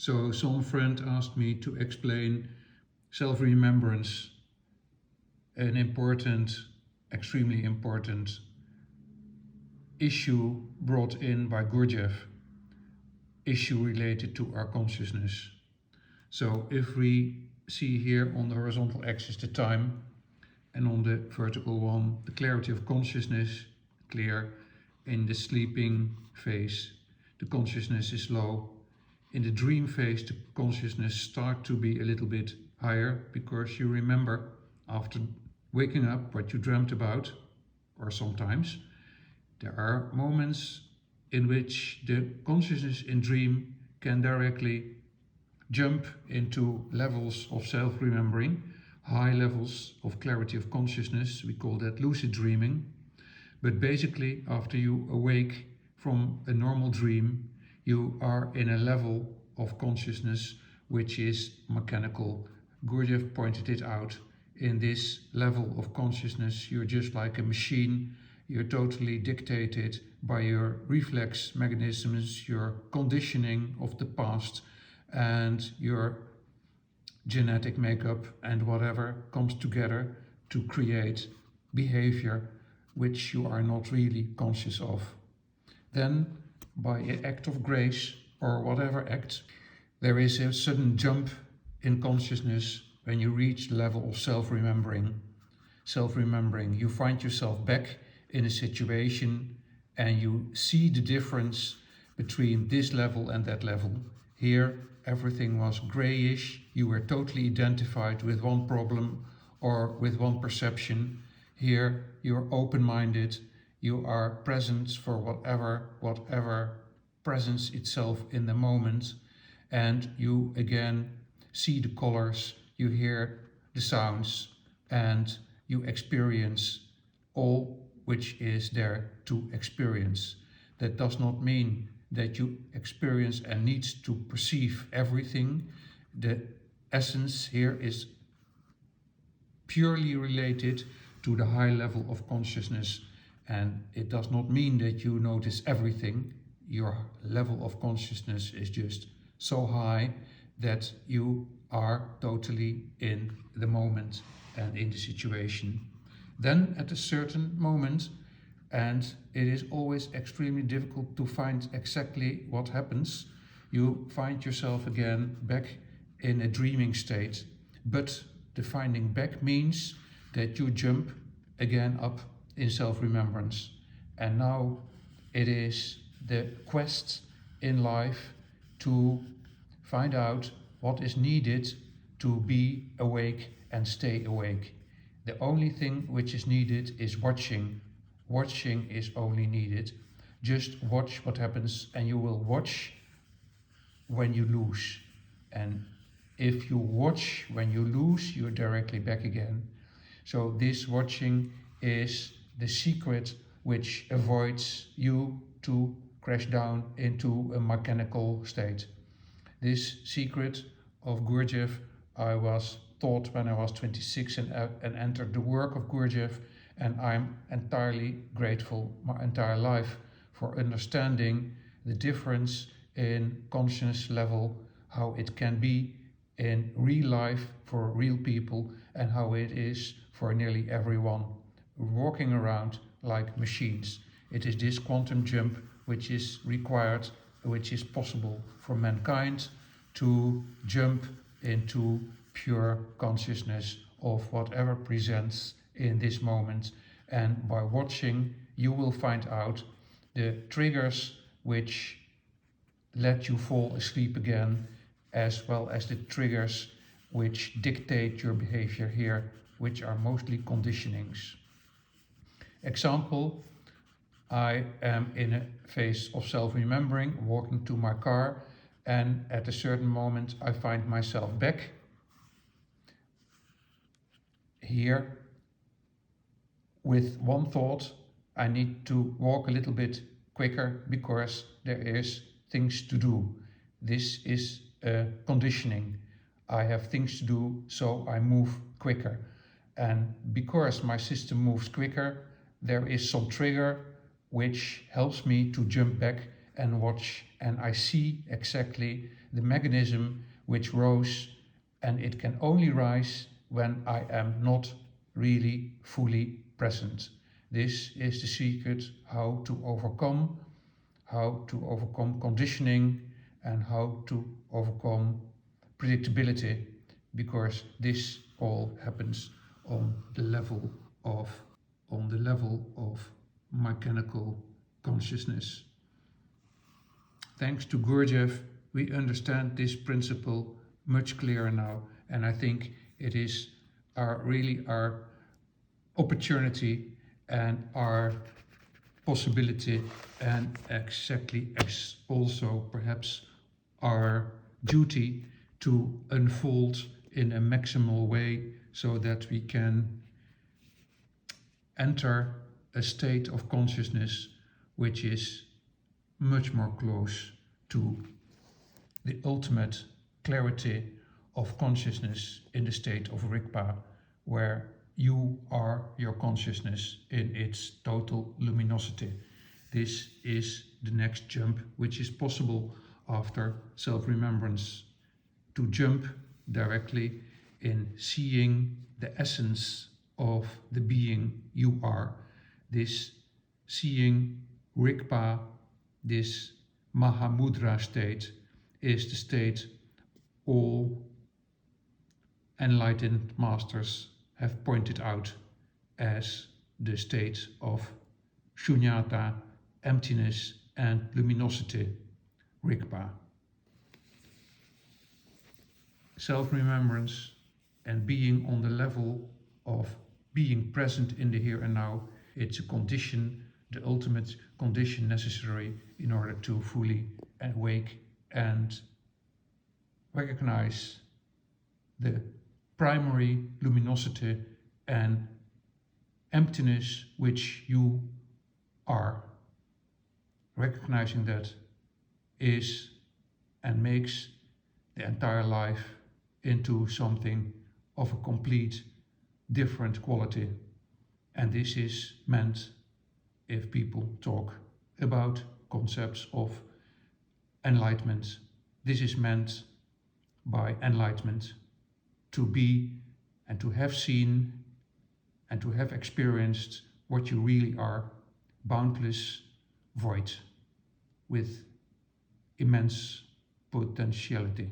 So some friend asked me to explain self-remembrance, an important, extremely important issue brought in by Gurdjieff, issue related to our consciousness. So if we see here on the horizontal axis the time, and on the vertical one the clarity of consciousness, clear. In the sleeping phase the consciousness is low. In the dream phase the consciousness starts to be a little bit higher, because you remember after waking up what you dreamt about. Or sometimes there are moments in which the consciousness in dream can directly jump into levels of self-remembering, high levels of clarity of consciousness. We call that lucid dreaming. But basically, after you awake from a normal dream, you are in a level of consciousness which is mechanical. Gurdjieff pointed it out. In this level of consciousness, you're just like a machine. You're totally dictated by your reflex mechanisms, your conditioning of the past, and your genetic makeup, and whatever comes together to create behavior which you are not really conscious of. Then, by an act of grace, or whatever act, there is a sudden jump in consciousness when you reach the level of self-remembering. Self-remembering, you find yourself back in a situation and you see the difference between this level and that level. Here, everything was grayish. You were totally identified with one problem or with one perception. Here, you're open-minded. You are present for whatever presents itself in the moment. And you again see the colors, you hear the sounds, and you experience all which is there to experience. That does not mean that you experience and need to perceive everything. The essence here is purely related to the high level of consciousness, and it does not mean that you notice everything. Your level of consciousness is just so high that you are totally in the moment and in the situation. Then at a certain moment, and it is always extremely difficult to find exactly what happens, you find yourself again back in a dreaming state. But the finding back means that you jump again up in self-remembrance. And now it is the quest in life to find out what is needed to be awake and stay awake. The only thing which is needed is watching. Watching is only needed. Just watch what happens, and you will watch when you lose. And if you watch when you lose, you're directly back again. So this watching is the secret which avoids you to crash down into a mechanical state. This secret of Gurdjieff I was taught when I was 26 and entered the work of Gurdjieff, and I'm entirely grateful my entire life for understanding the difference in consciousness level, how it can be in real life for real people and how it is for nearly everyone, walking around like machines. It is this quantum jump which is required, which is possible for mankind to jump into pure consciousness of whatever presents in this moment. And by watching, you will find out the triggers which let you fall asleep again, as well as the triggers which dictate your behavior here, which are mostly conditionings. Example, I am in a phase of self-remembering, walking to my car, and at a certain moment I find myself back here with one thought: I need to walk a little bit quicker because there is things to do. This is a conditioning. I have things to do, so I move quicker. And because my system moves quicker, there is some trigger which helps me to jump back and watch, and I see exactly the mechanism which rose, and it can only rise when I am not really fully present. This is the secret how to overcome conditioning and how to overcome predictability, because this all happens on the level of mechanical consciousness. Thanks to Gurdjieff, we understand this principle much clearer now, and I think it is our opportunity and our possibility, and exactly as also perhaps our duty to unfold in a maximal way so that we can enter a state of consciousness which is much more close to the ultimate clarity of consciousness in the state of Rigpa, where you are your consciousness in its total luminosity. This is the next jump which is possible after self-remembrance, to jump directly in seeing the essence of the being you are. This seeing Rigpa, this Mahamudra state, is the state all enlightened masters have pointed out as the state of shunyata, emptiness and luminosity, Rigpa. Self-remembrance and being on the level of being present in the here and now, it's a condition, the ultimate condition necessary in order to fully awake and recognize the primary luminosity and emptiness which you are. Recognizing that is and makes the entire life into something of a complete different quality. And this is meant, if people talk about concepts of enlightenment, this is meant by enlightenment to be and to have seen and to have experienced what you really are, boundless void with immense potentiality.